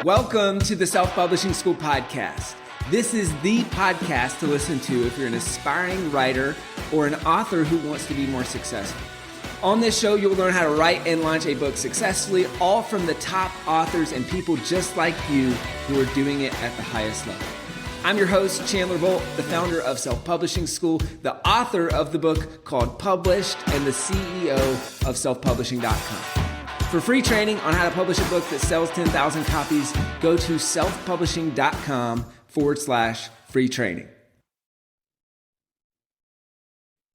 Welcome to the Self-Publishing School podcast. This is the podcast to listen to if you're an aspiring writer or an author who wants to be more successful. On this show, you'll learn how to write and launch a book successfully, all from the top authors and people just like you who are doing it at the highest level. I'm your host, Chandler Bolt, the founder of Self-Publishing School, the author of the book called Published, and the CEO of selfpublishing.com. For free training on how to publish a book that sells 10,000 copies, go to selfpublishing.com/free training.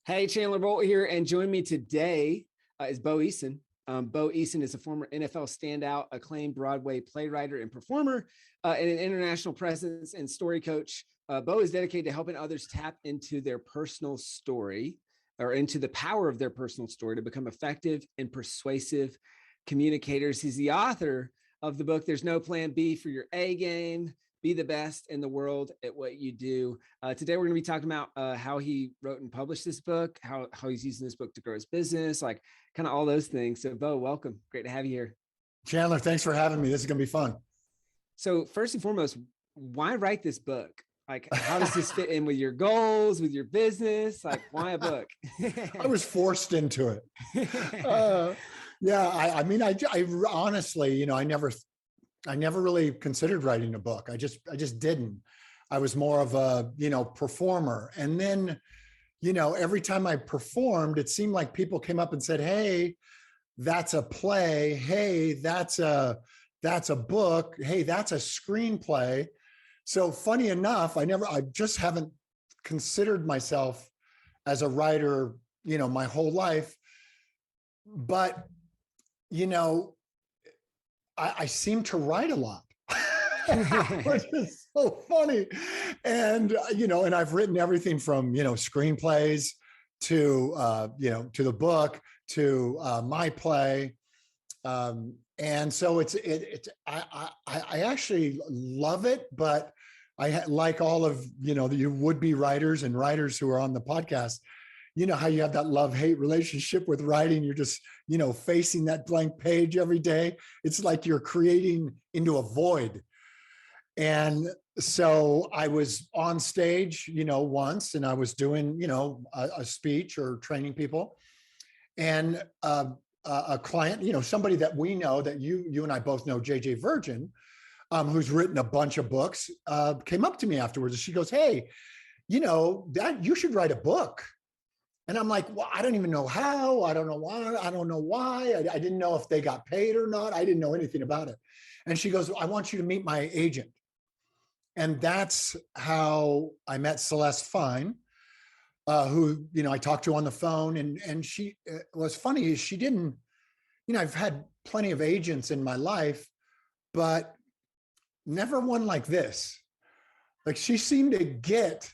Hey, Chandler Bolt here, and join me today is Bo Eason. Bo Eason is a former NFL standout, acclaimed Broadway playwright and performer, and an international presence and story coach. Bo is dedicated to helping others tap into their personal story or into the power of their personal story to become effective and persuasive communicators. He's the author of the book, There's No Plan B for Your A Game. Be the best in the world at what you do. Today, we're going to be talking about how he wrote and published this book, how he's using this book to grow his business, like kind of all those things. So, Bo, welcome. Great to have you here. Chandler, thanks for having me. This is going to be fun. So first and foremost, why write this book? Like, how does this fit in with your goals, with your business? Like, why a book? I was forced into it. I mean, I honestly, I never really considered writing a book. I just didn't. I was more of a, performer. And then, every time I performed, it seemed like people came up and said, "Hey, that's a play. Hey, that's a book. Hey, that's a screenplay." So funny enough, I just haven't considered myself as a writer, my whole life. But, I seem to write a lot, which is so funny. And, and I've written everything from, screenplays to, to the book, to my play. And so I actually love it, but like all of, you would-be writers and writers who are on the podcast, how you have that love-hate relationship with writing. You're just, facing that blank page every day. It's like you're creating into a void. And so I was on stage, once, and I was doing, a speech or training people. And a client, somebody that we know, that you and I both know, JJ Virgin, who's written a bunch of books, came up to me afterwards. And she goes, "Hey, that you should write a book." And I'm like, "Well, I don't even know how. I don't know why. I don't know why. I didn't know if they got paid or not. I didn't know anything about it." And she goes, "I want you to meet my agent." And that's how I met Celeste Fine, who, I talked to on the phone. And she, what's funny is she didn't, I've had plenty of agents in my life, but never one like this. Like, she seemed to get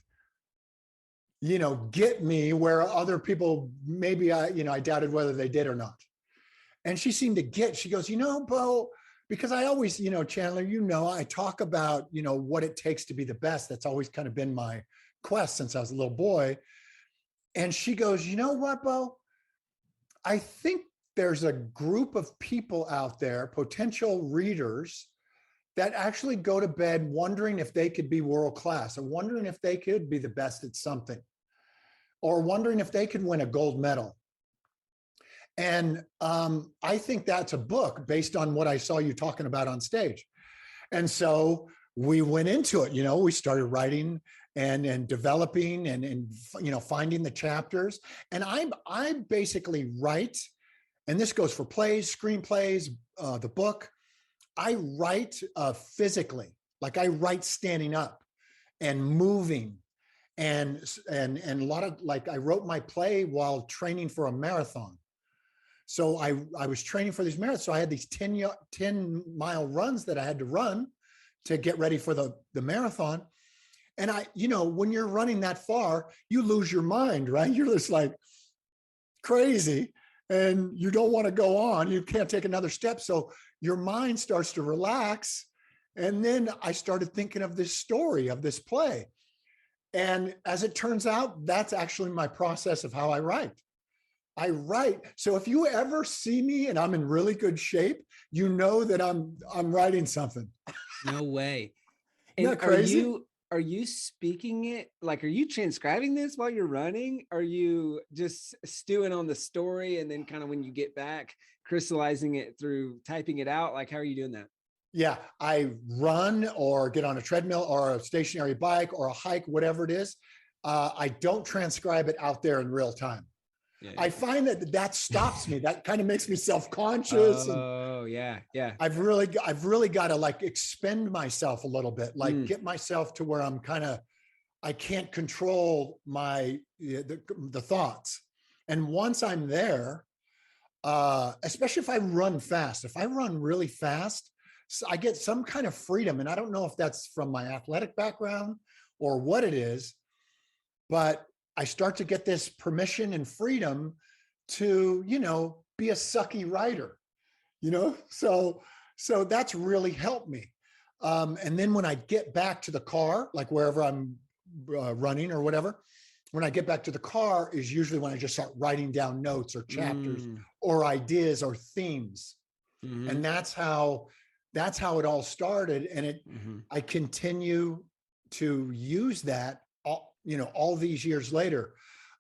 me where other people, maybe I doubted whether they did or not. And she seemed to she goes, "Bo," because I always, Chandler, I talk about, what it takes to be the best. That's always kind of been my quest since I was a little boy. And she goes, "You know what, Bo? I think there's a group of people out there, potential readers, that actually go to bed wondering if they could be world class, or wondering if they could be the best at something, or wondering if they could win a gold medal. And I think that's a book based on what I saw you talking about on stage." And so we went into it, we started writing and developing and finding the chapters. And I basically write, and this goes for plays, screenplays, the book. I write physically, like I write standing up and moving, and a lot of, like, I wrote my play while training for a marathon. So I was training for these marathons. So I had these 10-mile runs that I had to run to get ready for the marathon. And when you're running that far, you lose your mind, right? You're just like crazy, and you don't want to go on. You can't take another step. So your mind starts to relax. And then I started thinking of this story, of this play. And as it turns out, that's actually my process of how I write. I write. So if you ever see me and I'm in really good shape, you know that I'm writing something. No way. Isn't And that crazy? are you speaking it? Like, are you transcribing this while you're running? Are you just stewing on the story and then kind of when you get back, crystallizing it through typing it out? Like, how are you doing that? Yeah, I run or get on a treadmill or a stationary bike or a hike, whatever it is. I don't transcribe it out there in real time. Yeah. I find that stops me. That kind of makes me self-conscious, and Oh, yeah, yeah. I've really got to like expend myself a little bit, like get myself to where I can't control the thoughts. And once I'm there, especially if I run fast, if I run really fast, I get some kind of freedom. And I don't know if that's from my athletic background or what it is, but I start to get this permission and freedom to, be a sucky writer, so that's really helped me. And then when I get back to the car, like wherever I'm running or whatever, when I get back to the car is usually when I just start writing down notes or chapters or ideas or themes. And that's how it all started. And I continue to use that all these years later.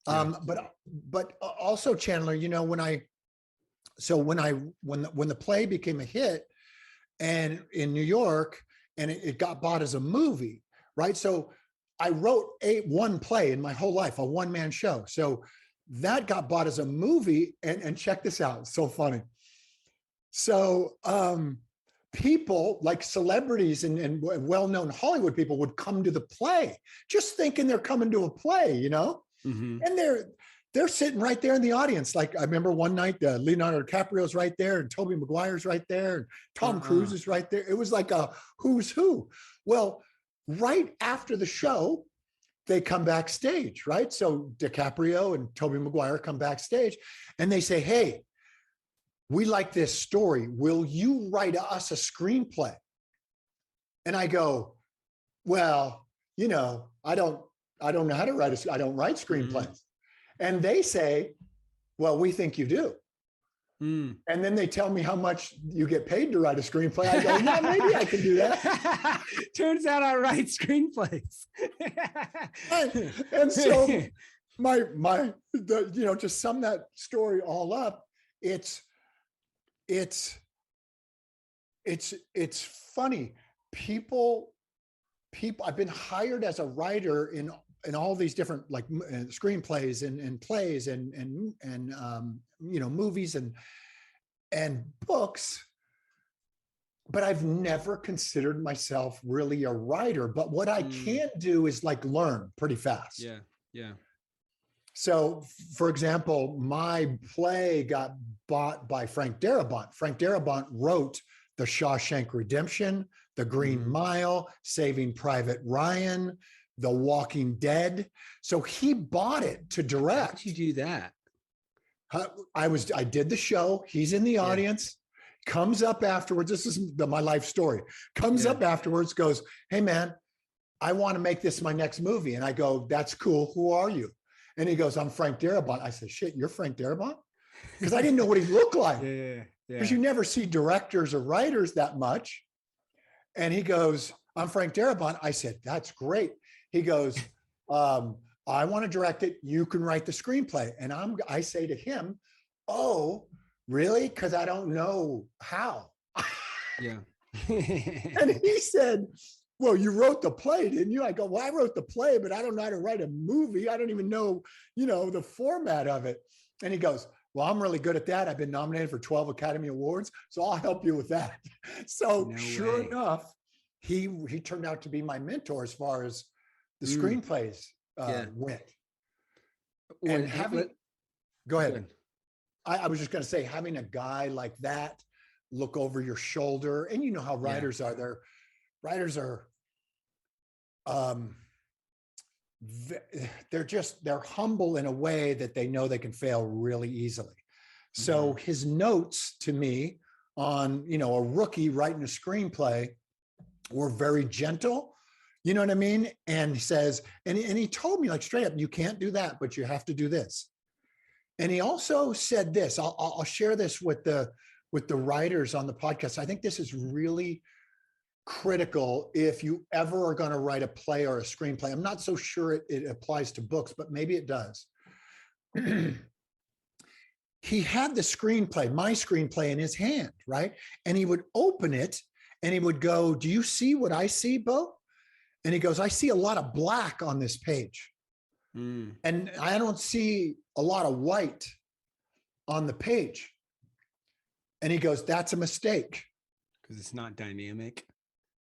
But also, Chandler, when the play became a hit and in New York, and it got bought as a movie, right? So I wrote one play in my whole life, a one-man show. So that got bought as a movie, and check this out, it's so funny. So people like celebrities and well-known Hollywood people would come to the play, just thinking they're coming to a play, and they're sitting right there in the audience. Like I remember one night, Leonardo DiCaprio's right there, and Tobey Maguire's right there, and Tom Cruise is right there. It was like a who's who. Well, right after the show, they come backstage, right? So DiCaprio and Tobey Maguire come backstage, and they say, "Hey, we like this story. Will you write us a screenplay?" And I go, "Well, I don't know how to write I don't write screenplays." And they say, "Well, we think you do." And then they tell me how much you get paid to write a screenplay. I go, "Yeah, maybe I can do that." Turns out I write screenplays. and so to sum that story all up, it's funny. People, I've been hired as a writer in all these different like screenplays and plays and movies and books, but I've never considered myself really a writer. But what I can do is like learn pretty fast. Yeah. So, for example, my play got bought by Frank Darabont. Frank Darabont wrote The Shawshank Redemption, The Green Mile, Saving Private Ryan, The Walking Dead. So he bought it to direct. How did you do that? I did the show. He's in the audience, comes up afterwards. This is my life story. Comes up afterwards, goes, "Hey man, I want to make this my next movie." And I go, "That's cool. Who are you?" And he goes, "I'm Frank Darabont." I said, "Shit, you're Frank Darabont?" Because I didn't know what he looked like. Because you never see directors or writers that much. And he goes, "I'm Frank Darabont." I said, "That's great." He goes, "I want to direct it. You can write the screenplay." And I say to him, "Oh, really? Because I don't know how." Yeah. And he said, "Well, you wrote the play, didn't you?" I go, "Well, I wrote the play, but I don't know how to write a movie. I don't even know, the format of it." And he goes, "Well, I'm really good at that. I've been nominated for 12 Academy Awards, so I'll help you with that." So sure enough, he turned out to be my mentor as far as the screenplays went. And go ahead. I was just going to say, having a guy like that look over your shoulder, and you know how writers are. Writers are, they're humble in a way that they know they can fail really easily. So his notes to me on, a rookie writing a screenplay were very gentle. You know what I mean? And he says, and he told me like straight up, "You can't do that, but you have to do this." And he also said this, I'll share this with the writers on the podcast. I think this is really critical if you ever are going to write a play or a screenplay. I'm not so sure it applies to books, but maybe it does. He had the screenplay, my screenplay, in his hand, right? And he would open it and he would go, "Do you see what I see, Bo?" And he goes, "I see a lot of black on this page. And I don't see a lot of white on the page." And he goes, "That's a mistake. Because it's not dynamic."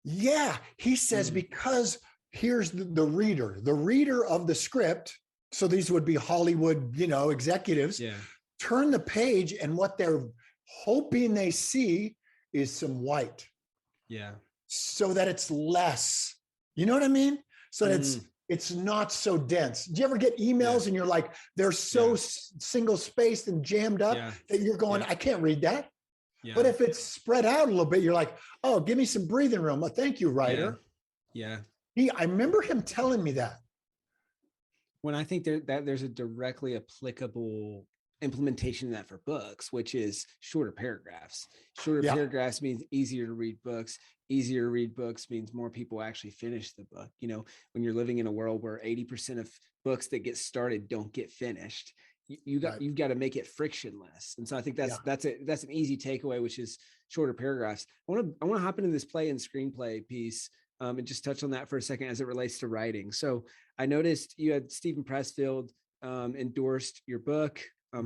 Yeah. He says, because here's the reader of the script. So these would be Hollywood, executives. Yeah. Turn the page, and what they're hoping they see is some white. Yeah. So that it's less, you know what I mean? So that it's not so dense. Do you ever get emails and you're like, they're so single spaced and jammed up that you're going, I can't read that. Yeah. But if it's spread out a little bit, you're like, oh, give me some breathing room. Well, thank you, writer. Yeah. I remember him telling me that. When I think that there's a directly applicable implementation of that for books, which is shorter paragraphs. Shorter paragraphs means easier to read books. Easier to read books means more people actually finish the book. When you're living in a world where 80% of books that get started don't get finished, you've got to make it frictionless. And so I think that's an easy takeaway, which is shorter paragraphs. I want to hop into this play and screenplay piece and just touch on that for a second as it relates to writing. So I noticed you had Stephen Pressfield endorsed your book.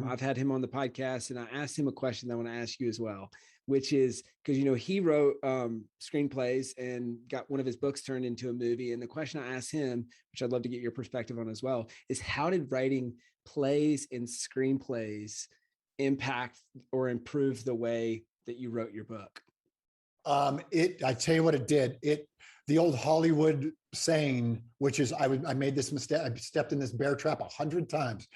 I've had him on the podcast, and I asked him a question that I want to ask you as well, which is because, he wrote screenplays and got one of his books turned into a movie. And the question I asked him, which I'd love to get your perspective on as well, is how did writing plays and screenplays impact or improve the way that you wrote your book? I tell you what it did. The old Hollywood saying, which is, I made this mistake. I stepped in this bear trap 100 times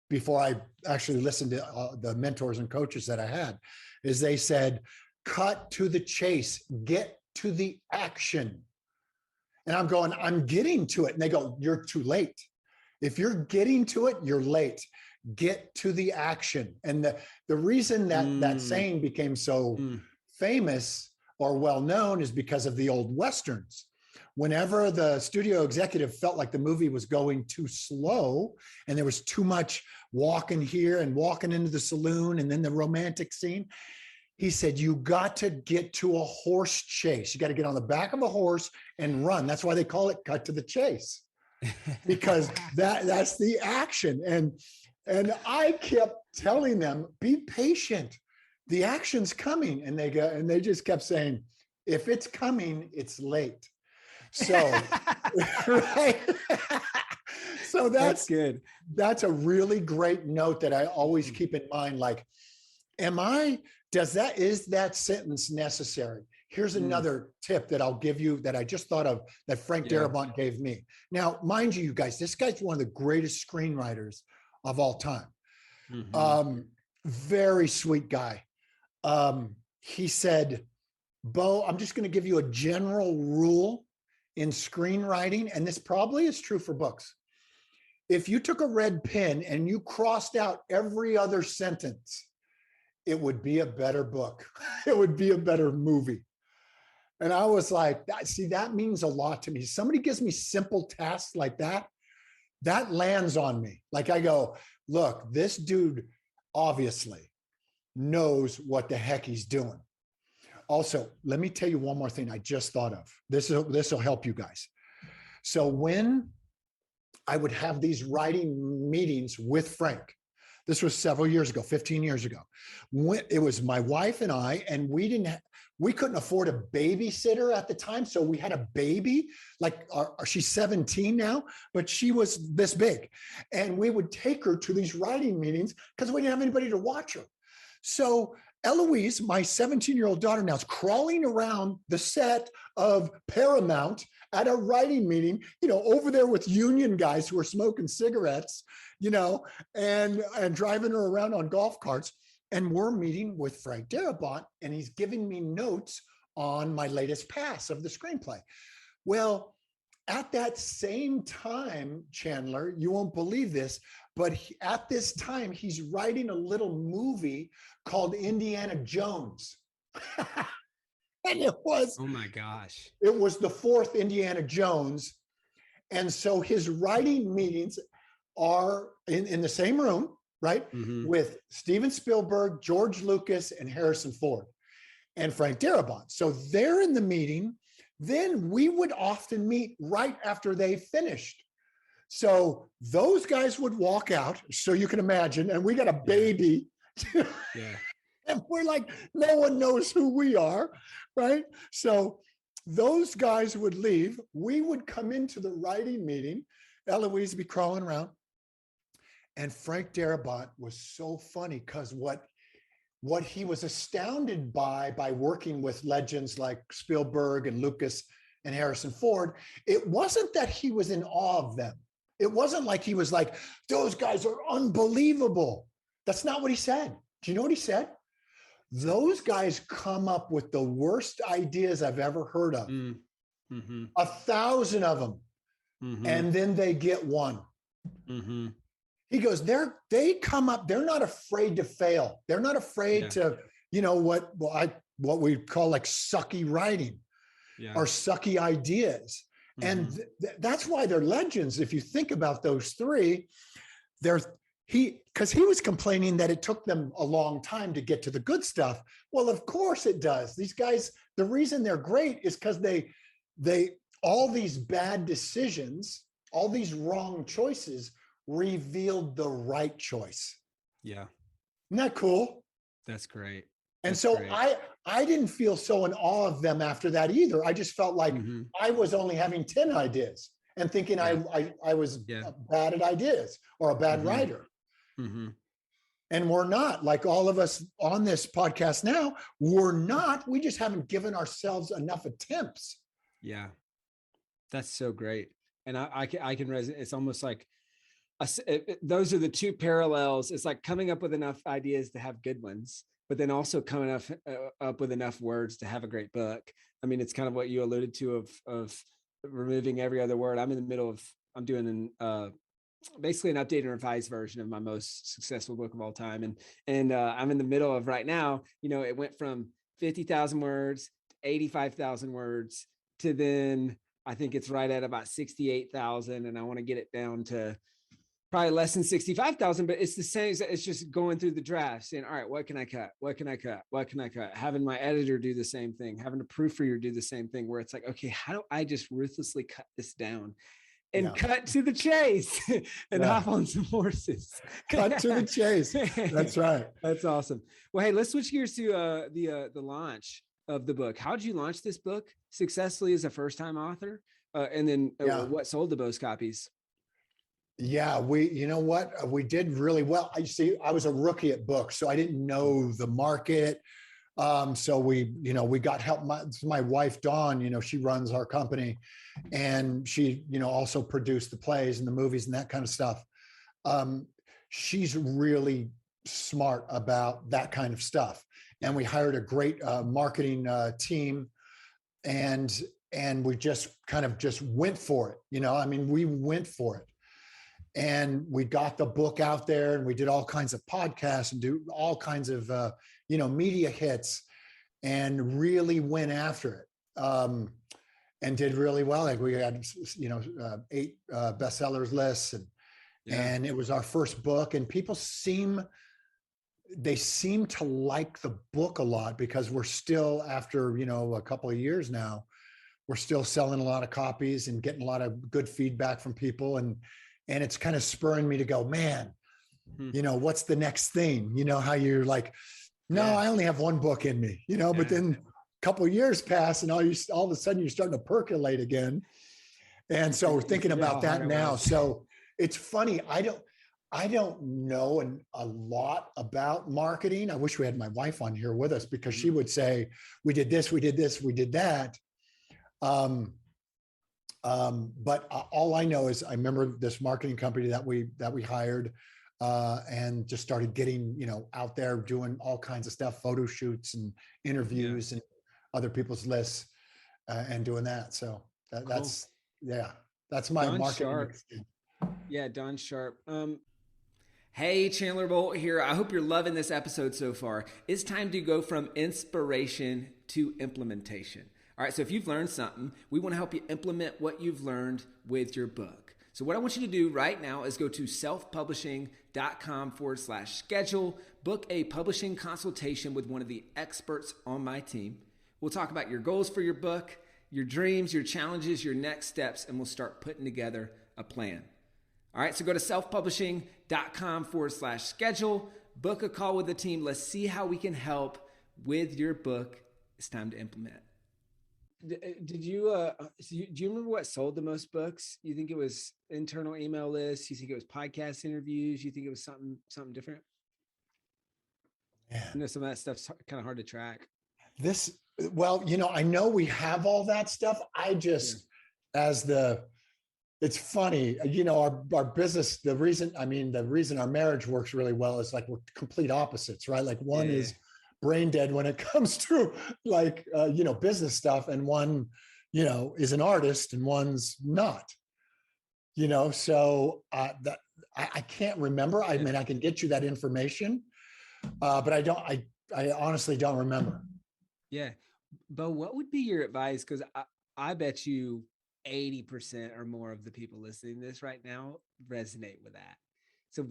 before I actually listened to the mentors and coaches that I had, is they said, cut to the chase, get to the action. And I'm going, I'm getting to it. And they go, you're too late. If you're getting to it, you're late. Get to the action. And the reason that saying became so famous or well-known is because of the old Westerns. Whenever the studio executive felt like the movie was going too slow and there was too much walking here and walking into the saloon and then the romantic scene, he said, you got to get to a horse chase. You got to get on the back of a horse and run. That's why they call it cut to the chase, because that's the action. And I kept telling them, be patient. The action's coming. And they just kept saying, if it's coming, it's late. So, right. So that's good. That's a really great note that I always keep in mind. Like, is that sentence necessary? Here's another tip that I'll give you that I just thought of that Frank Darabont gave me. Now, mind you guys, this guy's one of the greatest screenwriters of all time. Very sweet guy. He said, Bo, I'm just going to give you a general rule in screenwriting, and this probably is true for books. If you took a red pen and you crossed out every other sentence, it would be a better book. It would be a better movie. And I was like, that means a lot to me. Somebody gives me simple tasks like that lands on me. Like I go, look, this dude obviously knows what the heck he's doing. Also, let me tell you one more thing I just thought of. This will help you guys. So when I would have these writing meetings with Frank, this was several years ago, 15 years ago. It was my wife and I, and we couldn't afford a babysitter at the time. So we had a baby, like she's 17 now, but she was this big. And we would take her to these writing meetings because we didn't have anybody to watch her. So Eloise, my 17-year-old daughter now, is crawling around the set of Paramount at a writing meeting, over there with union guys who are smoking cigarettes, and driving her around on golf carts. And we're meeting with Frank Darabont, and he's giving me notes on my latest pass of the screenplay. Well, at that same time, Chandler, you won't believe this, but at this time, he's writing a little movie called Indiana Jones. And Oh my gosh. it was the fourth Indiana Jones. And so his writing meetings are in the same room, right? Mm-hmm. With Steven Spielberg, George Lucas, and Harrison Ford and Frank Darabont. So they're in the meeting. Then we would often meet right after they finished. So those guys would walk out, so you can imagine, and we got a baby. Yeah. And we're like, no one knows who we are, right? So those guys would leave. We would come into the writing meeting. Eloise would be crawling around. And Frank Darabont was so funny because what he was astounded by working with legends like Spielberg and Lucas and Harrison Ford, it wasn't that he was in awe of them. It wasn't like he was like, those guys are unbelievable. That's not what he said. Do you know what he said? Those guys come up with the worst ideas I've ever heard of. Mm-hmm. 1,000 of them. Mm-hmm. And then they get one. Mm-hmm. He goes, they come up, they're not afraid to fail. They're not afraid to, what we call like sucky writing or sucky ideas. Mm-hmm. And that's why they're legends. If you think about those three, because he was complaining that it took them a long time to get to the good stuff. Well, of course it does. These guys, the reason they're great is because they all these bad decisions, all these wrong choices revealed the right choice. Yeah. Isn't that cool? That's great. And so great. I didn't feel so in awe of them after that either. I just felt like I was only having 10 ideas and thinking I was bad at ideas or a bad writer. Mm-hmm. And we're not, like all of us on this podcast now, we're not. We just haven't given ourselves enough attempts. Yeah. That's so great. And I can resonate. It's almost like those are the two parallels. It's like coming up with enough ideas to have good ones, but then also coming up with enough words to have a great book. I mean, it's kind of what you alluded to of removing every other word. I'm in the middle of, I'm doing basically an updated and revised version of my most successful book of all time. And I'm in the middle of right now, it went from 50,000 words to 85,000 words to then I think it's right at about 68,000. And I want to get it down to probably less than 65,000, but it's the same. It's just going through the draft saying, all right, what can I cut? What can I cut? What can I cut? Having my editor do the same thing, having a proofreader do the same thing, where it's like, okay, how do I just ruthlessly cut this down and cut to the chase and hop on some horses? Cut to the chase. That's right. That's awesome. Well, hey, let's switch gears to the launch of the book. How did you launch this book successfully as a first-time author? And then what sold the most copies? Yeah, you know what? We did really well. I was a rookie at books, so I didn't know the market. So we got help. My wife, Dawn, she runs our company, and she, also produced the plays and the movies and that kind of stuff. She's really smart about that kind of stuff. And we hired a great marketing team, and we just went for it. We went for it. And we got the book out there, and we did all kinds of podcasts and do all kinds of, media hits, and really went after it, and did really well. Like we had, 8 bestsellers lists, and it was our first book, and people seem to like the book a lot, because we're still, after, a couple of years now, we're still selling a lot of copies and getting a lot of good feedback from people. And it's kind of spurring me to go, man, what's the next thing? How you're like, no, I only have one book in me, but then a couple of years pass, and all of a sudden you're starting to percolate again. And so we're thinking about that now. So it's funny. I don't know a lot about marketing. I wish we had my wife on here with us, because she would say, we did this, we did this, we did that. But all I know is I remember this marketing company that we hired, and just started getting, out there doing all kinds of stuff, photo shoots and interviews and other people's lists, and doing that. So that's Yeah, that's my Don marketing Sharp. excuse. Yeah, Don Sharp. Hey, Chandler Bolt here. I hope you're loving this episode so far. It's time to go from inspiration to implementation. All right, so if you've learned something, we want to help you implement what you've learned with your book. So what I want you to do right now is go to selfpublishing.com/schedule, book a publishing consultation with one of the experts on my team. We'll talk about your goals for your book, your dreams, your challenges, your next steps, and we'll start putting together a plan. All right, so go to selfpublishing.com/schedule, book a call with the team. Let's see how we can help with your book. It's time to implement. Did you, do you remember what sold the most books? You think it was internal email lists? You think it was podcast interviews? You think it was something different? Yeah. I know some of that stuff's kind of hard to track. Well, I know we have all that stuff. I just, it's funny, our business, the reason our marriage works really well is like we're complete opposites, right? Like one is brain dead when it comes to like, business stuff, and one, is an artist and one's not, so that I can't remember. I mean, I can get you that information, but I honestly don't remember. Yeah. Bo, what would be your advice? Because I bet you 80% or more of the people listening to this right now resonate with that. So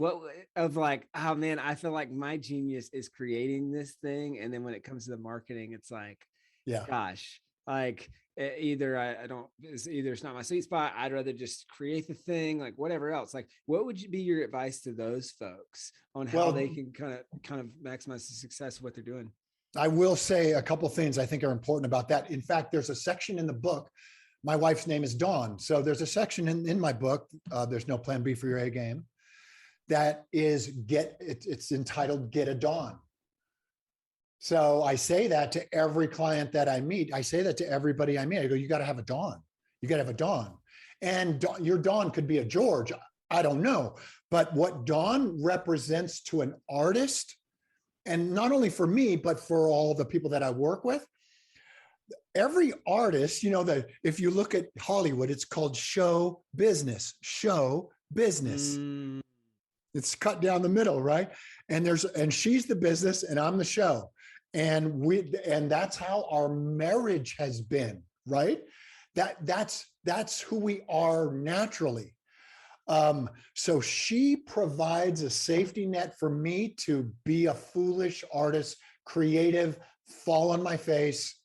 oh man, I feel like my genius is creating this thing. And then when it comes to the marketing, it's like, gosh, like it's not my sweet spot. I'd rather just create the thing, like whatever else. Like, what would be your advice to those folks on how they can kind of maximize the success of what they're doing? I will say a couple of things I think are important about that. In fact, there's a section in the book. My wife's name is Dawn. So there's a section in my book, There's No Plan B for Your A Game, that is it's entitled Get a Dawn. So I say that to every client that I meet. I say that to everybody I meet. I go, you got to have a Dawn. You got to have a Dawn. And your Dawn could be a George. I don't know. But what Dawn represents to an artist, and not only for me, but for all the people that I work with, every artist, that if you look at Hollywood, it's called show business. It's cut down the middle, right? And she's the business and I'm the show. And that's how our marriage has been, right? That's who we are naturally. So she provides a safety net for me to be a foolish artist, creative, fall on my face,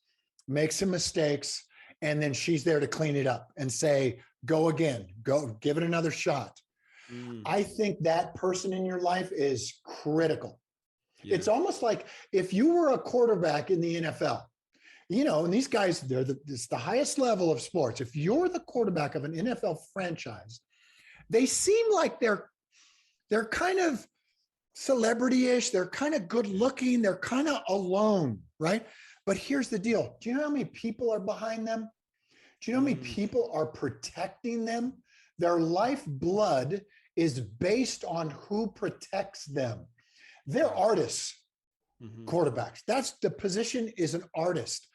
make some mistakes, and then she's there to clean it up and say, go again, go give it another shot. I think that person in your life is critical. Yeah. It's almost like if you were a quarterback in the NFL, and these guys, it's the highest level of sports. If you're the quarterback of an NFL franchise, they seem like they're kind of celebrity-ish. They're kind of good looking. They're kind of alone, right? But here's the deal. Do you know how many people are behind them? Do you know how many people are protecting them? Their lifeblood is based on who protects them. They're artists, quarterbacks. That's the position, is an artist.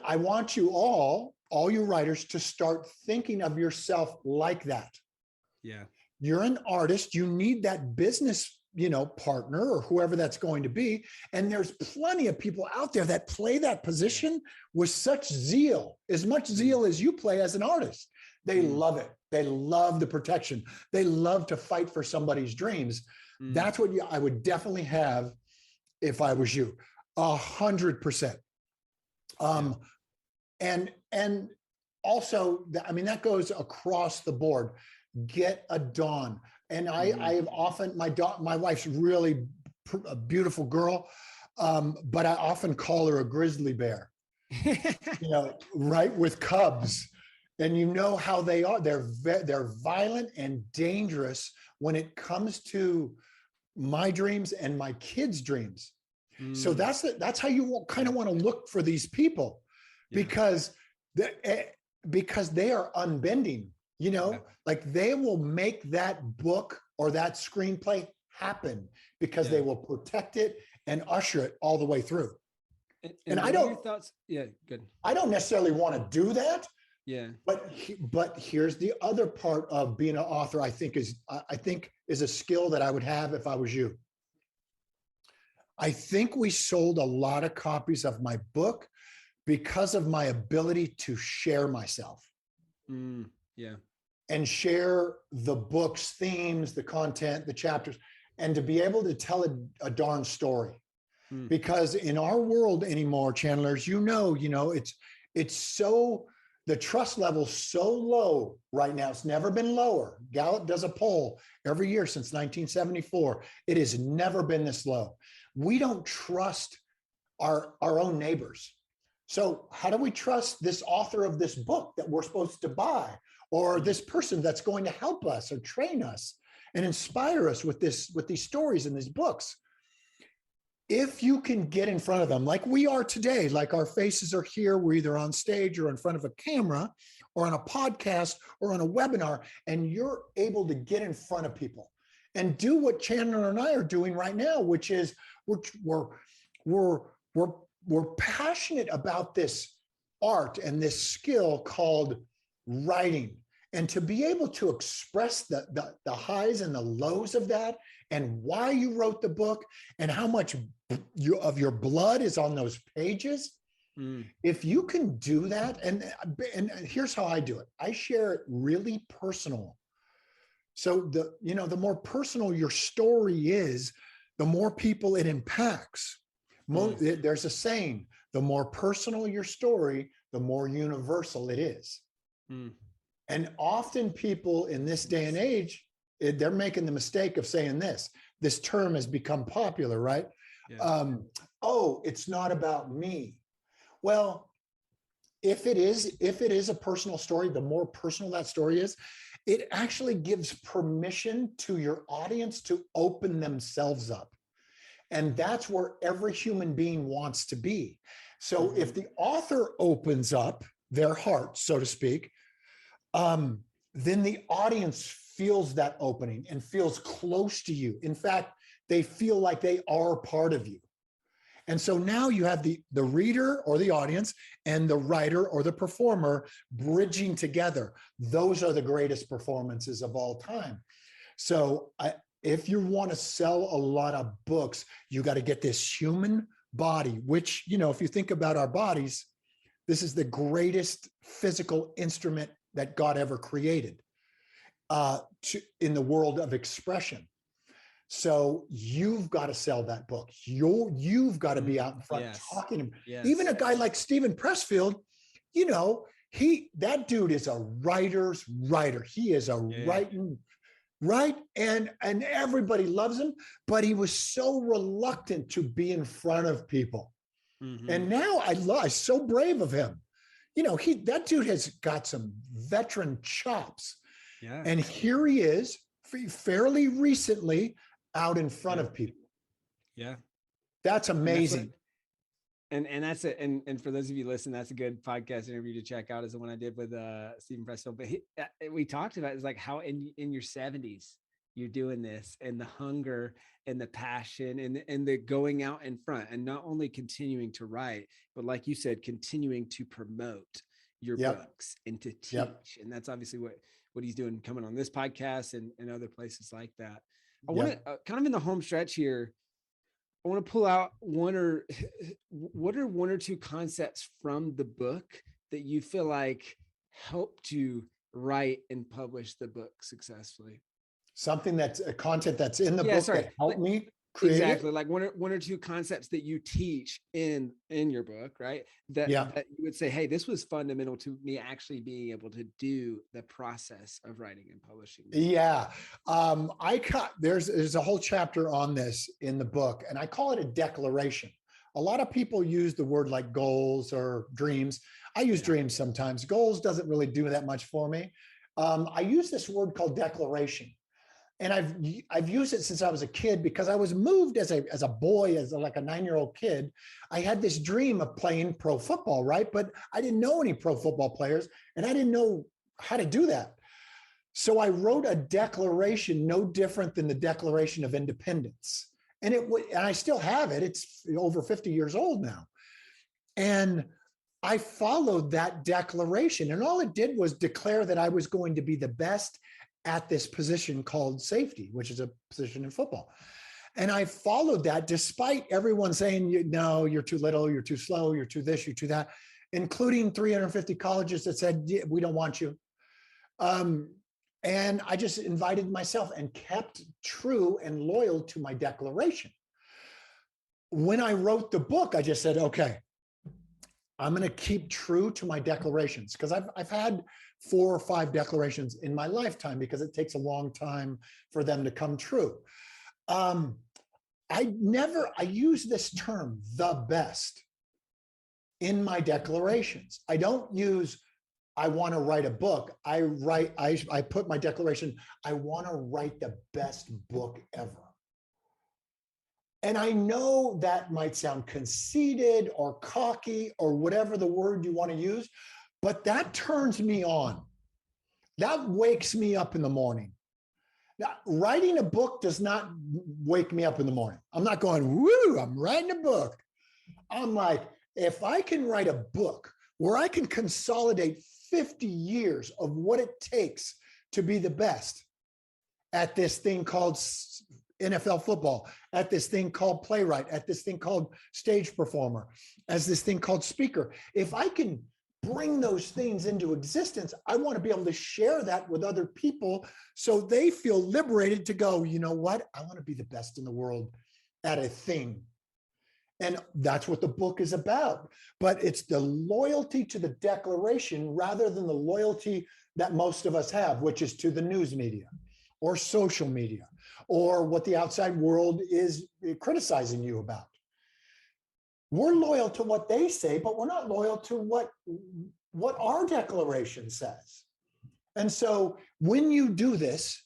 I want you all you writers, to start thinking of yourself like that. Yeah. You're an artist. You need that business, partner or whoever that's going to be. And there's plenty of people out there that play that position with such zeal, as much zeal as you play as an artist. They love it. They love the protection. They love to fight for somebody's dreams. That's what I would definitely have if I was you, 100%. And also, that goes across the board. Get a Dawn. And I have often, my wife's really a beautiful girl, but I often call her a grizzly bear, right, with cubs. And how they are. They're violent and dangerous when it comes to my dreams and my kids' dreams. So that's how you kind of want to look for these people, because they are unbending. Like they will make that book or that screenplay happen because they will protect it and usher it all the way through. And I don't. Your thoughts? Yeah, good. I don't necessarily want to do that, Yeah. But here's the other part of being an author. I think is a skill that I would have if I was you. I think we sold a lot of copies of my book because of my ability to share myself. Yeah. And share the book's themes, the content, the chapters, and to be able to tell a darn story. Because in our world anymore, Chandlers, it's so, the trust level's so low right now. It's never been lower. Gallup does a poll every year since 1974. It has never been this low. We don't trust our own neighbors. So how do we trust this author of this book that we're supposed to buy, or this person that's going to help us or train us and inspire us with these stories and these books? If you can get in front of them like we are today, like our faces are here, we're either on stage or in front of a camera or on a podcast or on a webinar, and you're able to get in front of people and do what Chandler and I are doing right now, which is we're passionate about this art and this skill called writing. And to be able to express the highs and the lows of that, and why you wrote the book, and how much of your blood is on those pages. If you can do that, and here's how I do it. I share it really personal. So the more personal your story is, the more people it impacts. There's a saying, the more personal your story, the more universal it is. And often people in this day and age, they're making the mistake of saying this term has become popular, right? Yeah. It's not about me. Well, if it is a personal story, the more personal that story is, it actually gives permission to your audience to open themselves up. And that's where every human being wants to be. So if the author opens up their heart, so to speak, then the audience feels that opening and feels close to you. In fact, they feel like they are part of you. And so now you have the reader or the audience and the writer or the performer bridging together. Those are the greatest performances of all time. So if you want to sell a lot of books, you got to get this human body, which, if you think about our bodies, this is the greatest physical instrument that God ever created in the world of expression. So you've got to sell that book. You've got to be out in front talking. Yes. Even a guy like Stephen Pressfield, that dude is a writer's writer. He is a writing, right? And everybody loves him, but he was so reluctant to be in front of people. And now I'm so brave of him. That dude has got some veteran chops. Yeah. And here he is fairly recently out in front of people. Yeah. That's amazing. And that's it. And for those of you listening, that's a good podcast interview to check out, is the one I did with Stephen Pressfield. But we talked about, it's like how in your 70s you're doing this, and the hunger and the passion and the going out in front, and not only continuing to write, but like you said, continuing to promote your books and to teach. And that's obviously what he's doing, coming on this podcast and other places like that. I want to kind of in the home stretch here, I want to pull out what are one or two concepts from the book that you feel like helped you write and publish the book successusly? Something that's a content that's in the book that helped me create exactly it? Like one or two concepts that you teach in your book, right? That you would say, hey, this was fundamental to me actually being able to do the process of writing and publishing. Yeah. There's a whole chapter on this in the book, and I call it a declaration. A lot of people use the word like goals or dreams. I use dreams sometimes. Goals doesn't really do that much for me. I use this word called declaration. And I've used it since I was a kid, because I was moved as a boy, as like a 9-year-old kid. I had this dream of playing pro football, right? But I didn't know any pro football players, and I didn't know how to do that. So I wrote a declaration no different than the Declaration of Independence. And I still have it. It's over 50 years old now. And I followed that declaration, and all it did was declare that I was going to be the best at this position called safety, which is a position in football. And I followed that despite everyone saying, no, you're too little, you're too slow, you're too this, you're too that, including 350 colleges that said, yeah, we don't want you. And I just invited myself and kept true and loyal to my declaration. When I wrote the book, I just said, okay, I'm going to keep true to my declarations, because I've had 4 or 5 declarations in my lifetime, because it takes a long time for them to come true. I use this term, the best, in my declarations. I don't use, I want to write a book. I put my declaration, I want to write the best book ever. And I know that might sound conceited or cocky or whatever the word you want to use, but that turns me on. That wakes me up in the morning. Now, writing a book does not wake me up in the morning. I'm not going, woo, I'm writing a book. I'm like, if I can write a book where I can consolidate 50 years of what it takes to be the best at this thing called NFL football, at this thing called playwright, at this thing called stage performer, as this thing called speaker. If I can bring those things into existence, I want to be able to share that with other people so they feel liberated to go, you know what? I want to be the best in the world at a thing. And that's what the book is about. But it's the loyalty to the declaration rather than the loyalty that most of us have, which is to the news media or social media, or what the outside world is criticizing you about. We're loyal to what they say, but we're not loyal to what our declaration says. And so when you do this,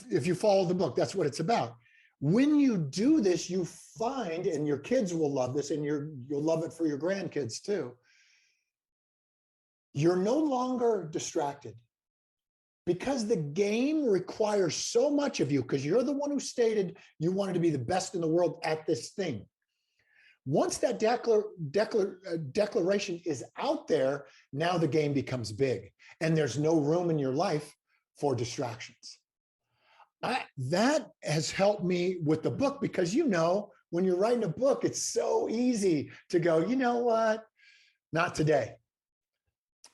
if you follow the book, that's what it's about. When you do this, you find, and your kids will love this, and you'll love it for your grandkids too, you're no longer distracted. Because the game requires so much of you, because you're the one who stated you wanted to be the best in the world at this thing. Once that declaration is out there, now the game becomes big, and there's no room in your life for distractions. That has helped me with the book, because when you're writing a book, it's so easy to go, you know what, not today.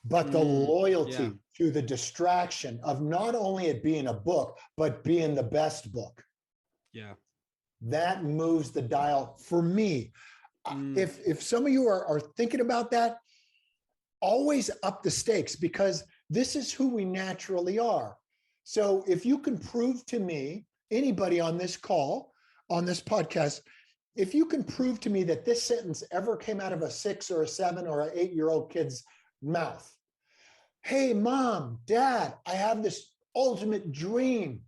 But the loyalty to the distraction of not only it being a book, but being the best book. Yeah. That moves the dial for me. If some of you are thinking about that, always up the stakes, because this is who we naturally are. So if you can prove to me, anybody on this call, on this podcast, if you can prove to me that this sentence ever came out of a 6 or a 7 or an 8-year-old kid's mouth. Hey, mom, dad, I have this ultimate dream.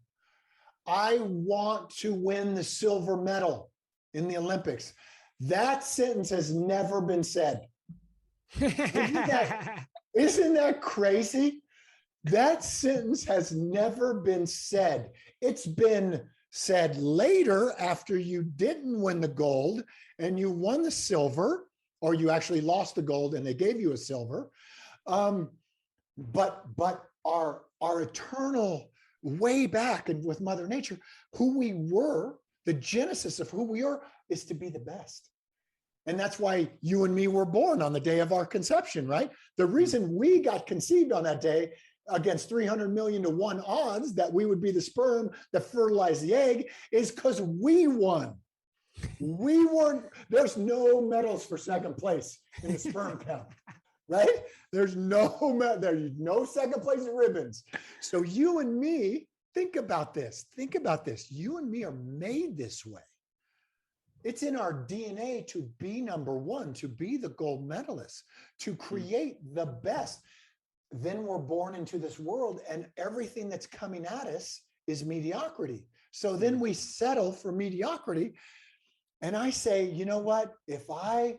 I want to win the silver medal in the Olympics. That sentence has never been said. Isn't that crazy? That sentence has never been said. It's been said later after you didn't win the gold and you won the silver, or you actually lost the gold and they gave you a silver. But our eternal way back and with Mother Nature, who we were, the genesis of who we are is to be the best. And that's why you and me were born on the day of our conception, right? The reason we got conceived on that day against 300 million to 1 odds that we would be the sperm that fertilized the egg is because we won. We weren't, there's no medals for second place in the sperm count, right? There's no second place ribbons. So you and me, think about this. You and me are made this way. It's in our DNA to be number one, to be the gold medalist, to create the best. Then we're born into this world and everything that's coming at us is mediocrity. So then we settle for mediocrity. And I say, you know what? If I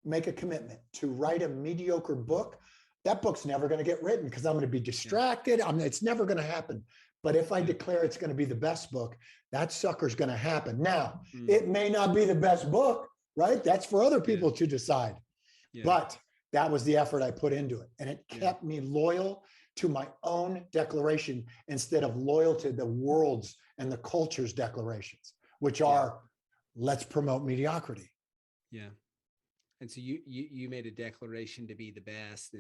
make a commitment to write a mediocre book, that book's never going to get written because I'm going to be distracted. It's never going to happen. But if I declare it's going to be the best book, that sucker's going to happen. Now, it may not be the best book, right? That's for other people to decide. Yeah. But that was the effort I put into it. And it kept me loyal to my own declaration instead of loyal to the world's and the culture's declarations, which are, let's promote mediocrity. Yeah. And so you made a declaration to be the best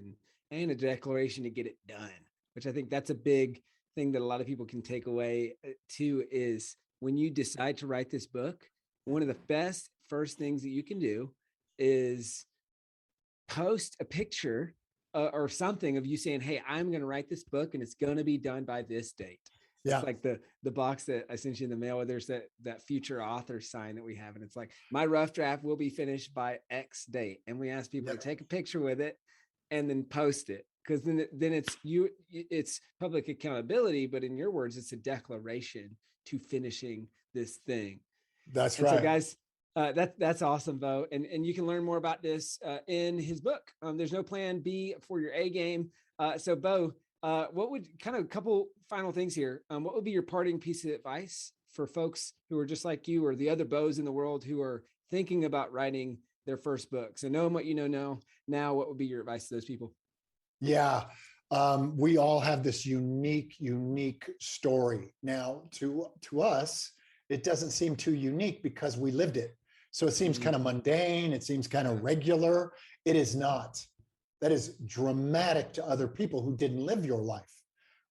and a declaration to get it done, which I think that's a big thing that a lot of people can take away too, is when you decide to write this book, one of the best first things that you can do is post a picture or something of you saying, hey, I'm going to write this book and it's going to be done by this date. Yeah. It's like the box that I sent you in the mail where there's that future author sign that we have. And it's like, my rough draft will be finished by X date. And we ask people to take a picture with it and then post it. Because then it's public accountability, but in your words, it's a declaration to finishing this thing. That's right. So guys, that's awesome, Bo. And you can learn more about this in his book. There's no plan B for your A game. So Bo, what would kind of a couple final things here? What would be your parting piece of advice for folks who are just like you or the other Bos in the world who are thinking about writing their first book? So knowing what you know now, what would be your advice to those people? Yeah. We all have this unique story. Now to us, it doesn't seem too unique because we lived it. So it seems kind of mundane. It seems kind of regular. It is not. That is dramatic to other people who didn't live your life,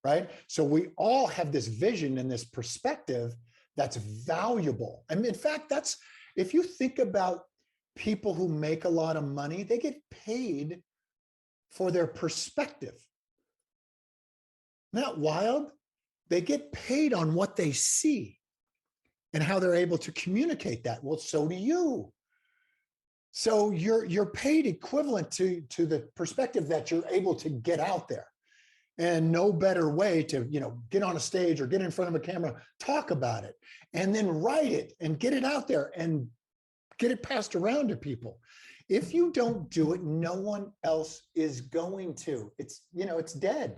right? So we all have this vision and this perspective that's valuable. And in fact, if you think about people who make a lot of money, they get paid for their perspective. Isn't that wild? They get paid on what they see and how they're able to communicate that. Well, so do you. So you're paid equivalent to the perspective that you're able to get out there. And no better way to, get on a stage or get in front of a camera, talk about it, and then write it and get it out there and get it passed around to people. If you don't do it, no one else is going to. It's dead.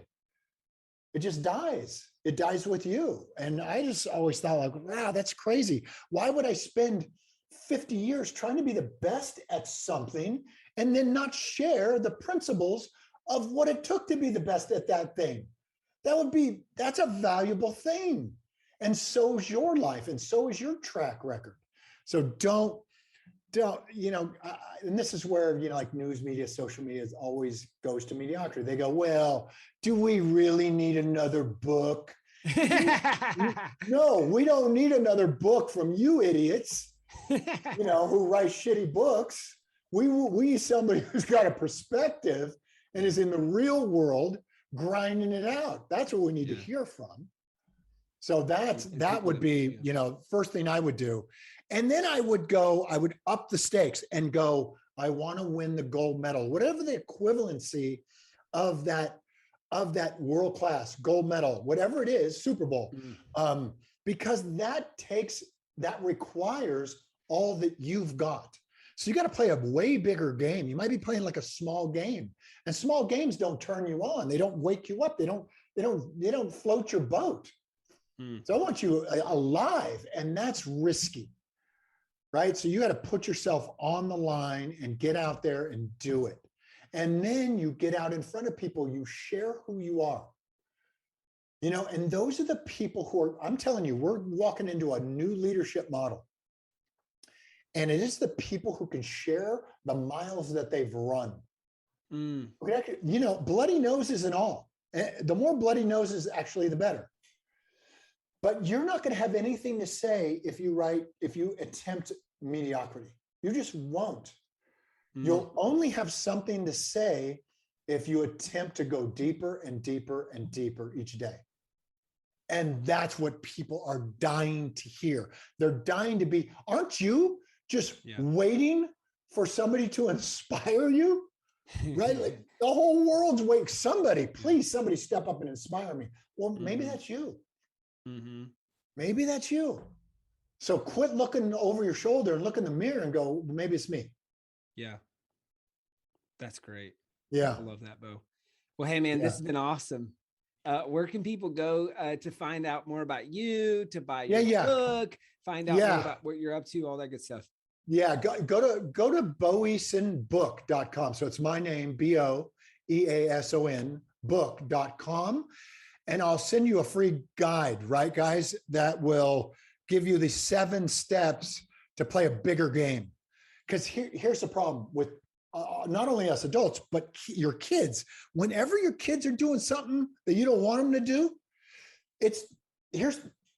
It just dies. It dies with you. And I just always thought like, wow, that's crazy. Why would I spend 50 years trying to be the best at something and then not share the principles of what it took to be the best at that thing? That's a valuable thing. And so is your life. And so is your track record. So don't, and this is where, like news media, social media always goes to mediocrity. They go, well, do we really need another book? No, we don't need another book from you idiots, who write shitty books. We need somebody who's got a perspective and is in the real world grinding it out. That's what we need to hear from. So that would be, first thing I would do. And then I would up the stakes and go, I want to win the gold medal, whatever the equivalency of that world-class gold medal, whatever it is, Super Bowl, because that requires all that you've got. So you got to play a way bigger game. You might be playing like a small game, and small games don't turn you on. They don't wake you up. They don't float your boat. So I want you alive, and that's risky, right? So you got to put yourself on the line and get out there and do it. And then you get out in front of people, you share who you are, and those are the people who are, I'm telling you, we're walking into a new leadership model. And it is the people who can share the miles that they've run. Bloody noses and all. The more bloody noses, actually, the better. But you're not going to have anything to say if you attempt mediocrity. You just won't. You'll only have something to say if you attempt to go deeper and deeper and deeper each day. And that's what people are dying to hear. They're dying to be, aren't you just waiting for somebody to inspire you? Right? Like the whole world's waiting. Somebody step up and inspire me. Well, maybe that's you. Maybe that's you. So quit looking over your shoulder and look in the mirror and go, maybe it's me. Yeah. That's great. Yeah. I love that, Bo. Well, hey man, this has been awesome. Where can people go to find out more about you, to buy your book, find out more about what you're up to, all that good stuff? Yeah, go to boeasonbook.com. So it's my name, BOEASON book.com. And I'll send you a free guide, right, guys, that will give you the 7 steps to play a bigger game. Because here's the problem with not only us adults, but your kids. Whenever your kids are doing something that you don't want them to do,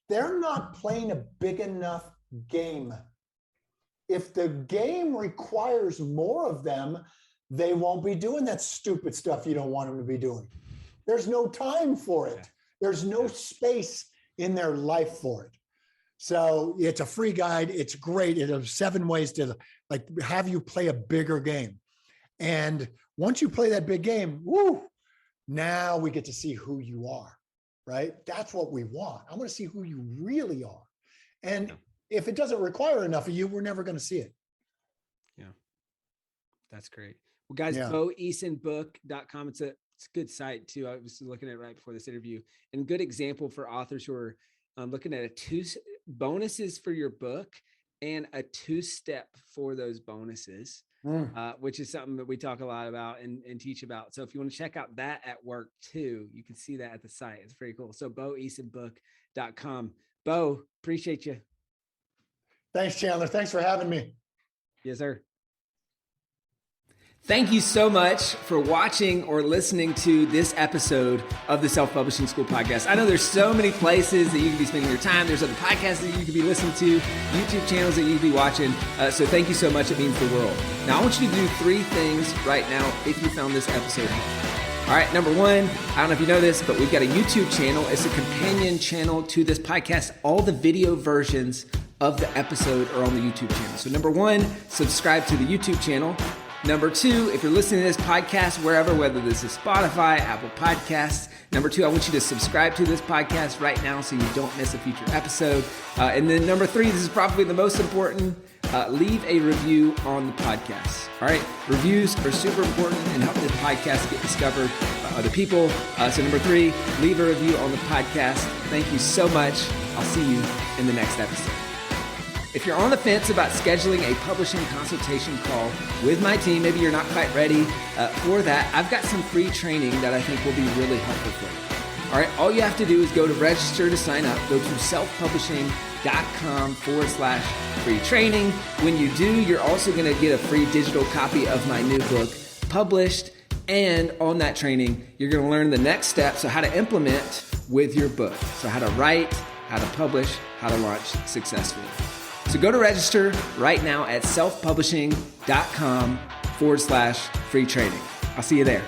they're not playing a big enough game. If the game requires more of them, they won't be doing that stupid stuff you don't want them to be doing. There's no time for it. There's no space in their life for it. So it's a free guide. It's great. It has 7 ways to like have you play a bigger game. And once you play that big game, now we get to see who you are, right? That's what we want. I want to see who you really are. And if it doesn't require enough of you, we're never going to see it. Yeah. That's great. Well, guys, boeasonbook.com. It's a good site too. I was looking at it right before this interview, and good example for authors who are looking at bonuses for your book and a 2-step for those bonuses, which is something that we talk a lot about and teach about. So if you want to check out that at work too, you can see that at the site. It's pretty cool. So boeasonbook.com. Bo, appreciate you. Thanks, Chandler. Thanks for having me. Yes, sir. Thank you so much for watching or listening to this episode of the Self-Publishing School podcast. I know there's so many places that you can be spending your time. There's other podcasts that you could be listening to, YouTube channels that you could be watching. So thank you so much. It means the world. Now, I want you to do 3 things right now if you found this episode helpful. All right, number 1, I don't know if you know this, but we've got a YouTube channel. It's a companion channel to this podcast. All the video versions of the episode are on the YouTube channel. So number 1, subscribe to the YouTube channel. Number 2, if you're listening to this podcast wherever, whether this is Spotify, Apple Podcasts, number 2, I want you to subscribe to this podcast right now so you don't miss a future episode. And then number 3, this is probably the most important, leave a review on the podcast. All right, reviews are super important and help the podcast get discovered by other people. So number 3, leave a review on the podcast. Thank you so much. I'll see you in the next episode. If you're on the fence about scheduling a publishing consultation call with my team, maybe you're not quite ready for that, I've got some free training that I think will be really helpful for you. All right, all you have to do is go to register to sign up. Go to selfpublishing.com/free training. When you do, you're also going to get a free digital copy of my new book, Published. And on that training, you're going to learn the next steps, so how to implement with your book. So how to write, how to publish, how to launch successfully. So go to register right now at selfpublishing.com/free training. I'll see you there.